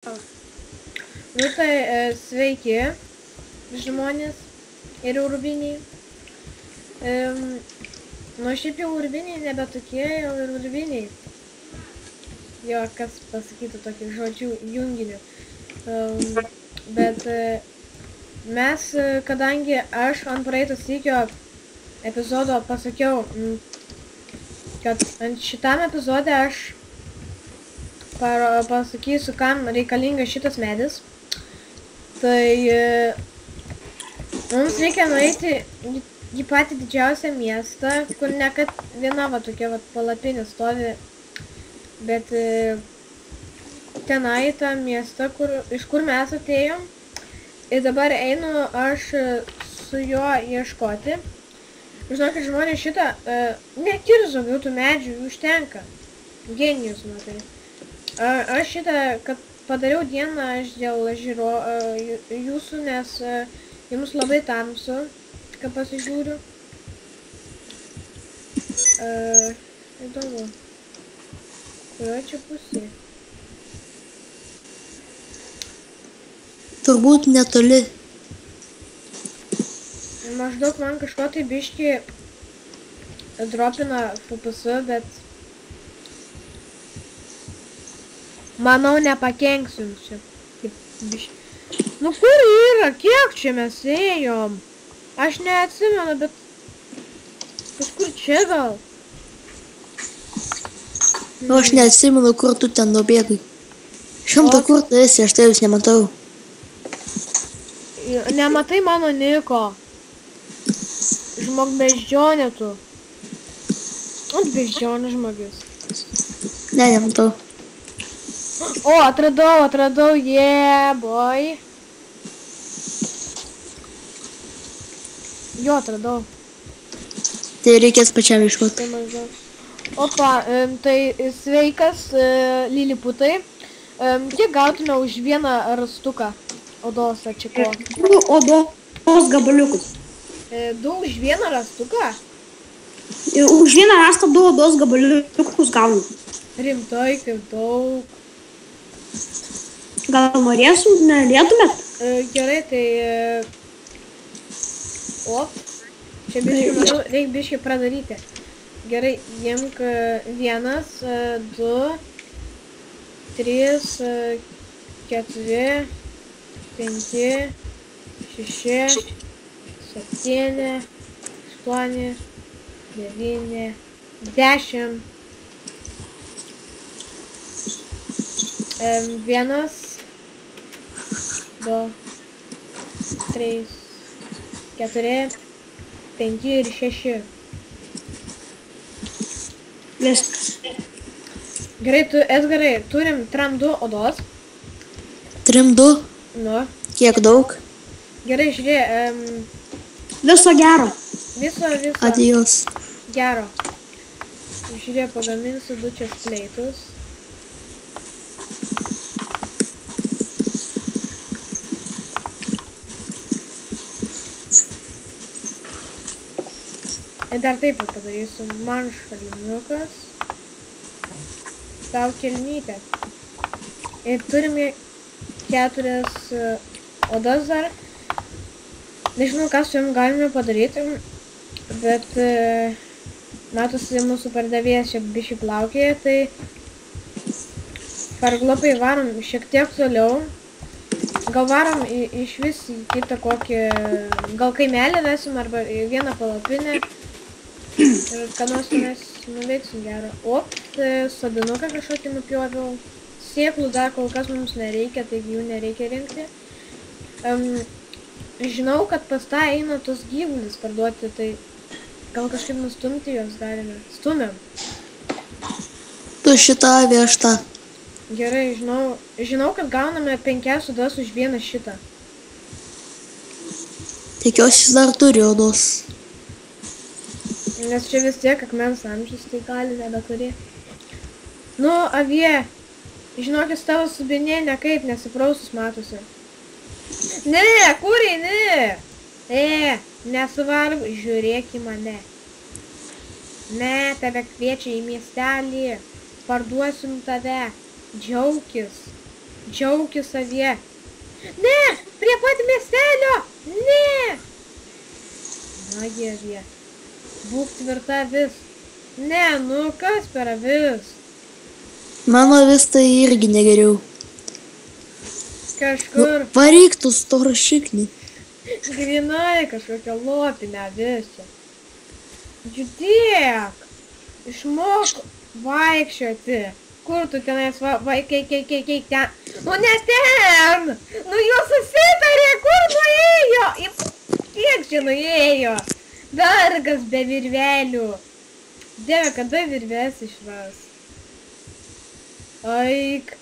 Nu tai sveiki žmonės ir urbiniai. Nu šiaip jau urbiniai nebe tokie jau ir urbiniai. Jo, kas pasakytų tokį žodžių junginį. Bet mes, kadangi aš ant praeito sykio epizodo pasakiau, kad ant šitam epizode aš pasakysiu, kam reikalingas šitas medis. Tai mums reikia nueiti į patį didžiausią miestą, kur ne kad viena va tokia va palapinė stovi, bet tenai tą miestą, iš kur mes atėjom. Ir dabar einu aš su juo ieškoti. Žinokit, žmonės šitą nekirzom jau tų medžių, jų užtenka. Genijus, matai. Aš šitą, kad padariau dieną aš dėl jūsų, nes jums labai tamsu, kad pasižiūriu. Įdomu. Kurio čia pusė? Turbūt netoli. Maždaug man kažko tai biškį dropina FPS, bet manau nepakenksim čia. Nu kur yra? Kiek čia mes ėjom? Aš neatsimenu, bet kažkur čia gal. Aš neatsimenu, kur tu ten nubėgai. Šimta kur tu esi, aš tavęs nematau. Nematai mano niko. Žmog beždžionė tu. Beždžionė žmogus. Ne, nematau. O, atradau, yeah, boy. Jo, atradau. Tai reikės pačiam ieškoti. Opa, tai sveikas, liliputai. Kiek gautume už vieną rastuką odos atšiko? Odos gabaliukus. Du už vieną rastuką? Už vieną rastą 2 odos gabaliukus gaunu. Rimtai, kaip daug. Gal norėtumėt? Gerai, tai... Čia reikia biškį pradaryti. Gerai, imk 1, 2, 3, 4, 5, 6, 7, 8, 9, 10. 1, 2, 3, 4, 5 ir 6. Viskas. Gerai, Edgarai, turim tram 2 odos. Trim 2? Nu. Kiek daug? Gerai, žiūrėk. Viso gero. Viso. Adijos. Gero. Žiūrėk, pagaminsiu 2 chestplate'us. Ir dar taip padarysiu. Man šaliniukas. Tau kelnytė. Ir turime 4 odas dar. Nežinau, ką su jom galime padaryti. Bet matosi, mūsų pardavėjas čia bišį plaukėja. Tai farglopai varom šiek tiek toliau. Gal varom iš vis į kitą kokį... Gal kaimelį vesim arba vieną palapinę. Ir ką nors mes nuveiksim gerą. O, sodinuką kažkokį nupjoviau. Sėklų dar kol kas mums nereikia, taigi jų nereikia rinkti. Žinau, kad pas tą eina tos gyvulius parduoti, tai gal kažkaip nustumti juos galime. Stumiam. Tu šitą vieštą. Gerai, žinau, kad gauname 5 odas už vieną šitą. Tikiuosi jis dar turi odos. Nes čia vis tiek akmens amžius, tai gali nebeturėti. Nu, avie, žinokis, tavo subinė nekaip nesiprausus matosi. Ne, kur eini? Nesuvargu, žiūrėk į mane. Ne, tave kviečia į miestelį. Parduosim tave. Džiaukis. Džiaukis savie. Ne, prie pat miestelio. Ne. Nagi avie. Būk tvirta avis. Ne, nu kas per avis? Mano vis tai irgi negeriau. Kažkur. Varyk tu storą šiknį. Grinai kažkokia lopinė avis čia. Judėk. Išmok vaikščioti. Kur tu tenais keik ten? Nu ne ten! Nu jūs susitarė, kur nuėjo? Kiek čia nuėjo? Vergas be virvelių. Dieve, kada virvės išves? Aik.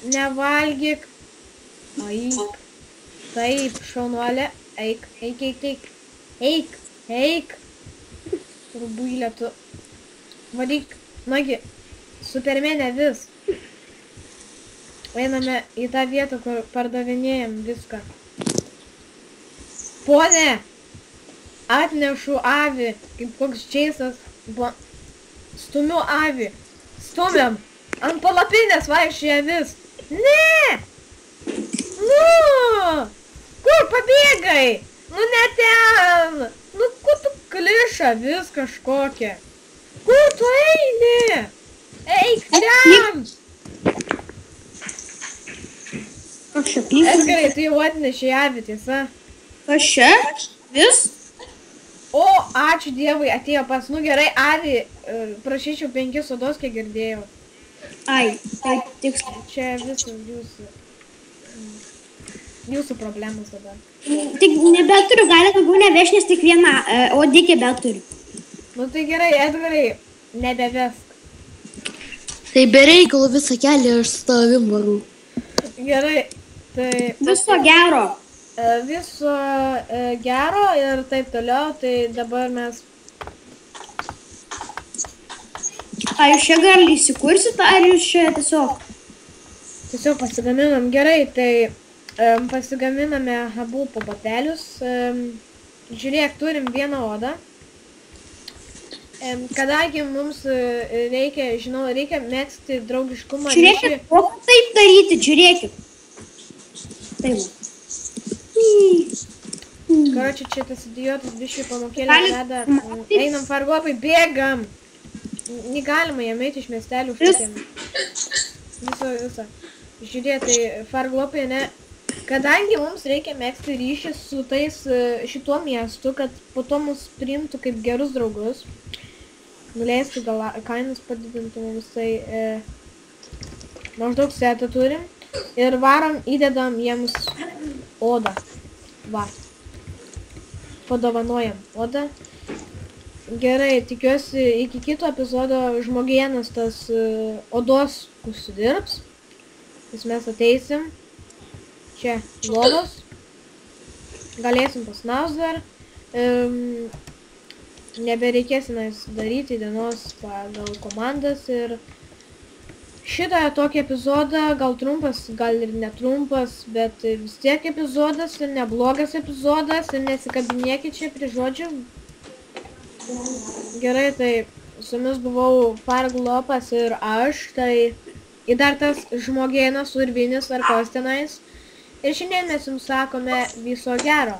Nevalgyk. Aik. Taip, šaunuolė. Eik, eik, eik, eik. Eik, eik. Rubuilė tu. Varyk. Nagi. Supermenė vis. Einame į tą vietą, kur pardavinėjam viską. Pone, atnešu avį, kaip koks Džeisas. Stumiu avį. Stumiam. Ant palapinės vaikščioja vis. Ne! Nu! Kur pabėgai? Nu ne ten! Nu kur tu kliša vis kažkokia? Kur tu eini? Eik ten! Kas čia pyko? Edgarai, tu jau atnešė avį, tiesa? Kas čia? Vis? O, ačiū Dievui, atėjo pas. Nu gerai, avį, prašyčiau 5 sodos, kiek girdėjau. Ai, tai tiksliai. Čia visos jūsų problemos dabar. Tik nebeturiu, gali daugiau neveš, nes tik viena, o dikė beturiu. Nu tai gerai, Edgarai, nebevesk. Tai be reikalo visą kelią aš su tavim varu. Gerai, tai... Viso gero. Viso gero ir taip toliau, tai dabar mes... Ar jūs čia gal įsikursit, ar jūs čia tiesiog? Tiesiog pasigaminam. Gerai, tai pasigaminame abu po batelius. Žiūrėk, turim vieną odą. Kadangi mums reikia, žinau, reikia megzti draugiškumą. Žiūrėkit, o taip daryti, žiūrėkit. Taip. Karoči, čia tas idiotas biškai pamokėlė veda. Einam fargopai, bėgam. Negalima jam eiti iš miestelių šitiem. Visą. Žiūrėk, tai fargopai, ne. Kadangi mums reikia megzti ryšį su tais šituo miestu, kad po to mus priimtų kaip gerus draugus. Nuleistų gal kainas padidintų mums, tai maždaug setą turim. Ir varom, įdedam jiems odą. Va. Padovanojam odą. Gerai, tikiuosi iki kito epizodo žmogienas tas odos užsidirbs. Nes mes ateisim. Čia lovos. Galėsim pasnaus dar. Nebereikės daryti dienos pagal komandas ir šitą tokį epizodą, gal trumpas, gal ir netrumpas, bet vis tiek epizodas ir neblogas epizodas ir nesikabinėkit čia prie žodžių. Gerai, tai su jumis buvau Farglopas ir aš, tai ir dar tas žmogėnas urvinis ar kos tenais. Ir šiandien mes jums sakome viso gero.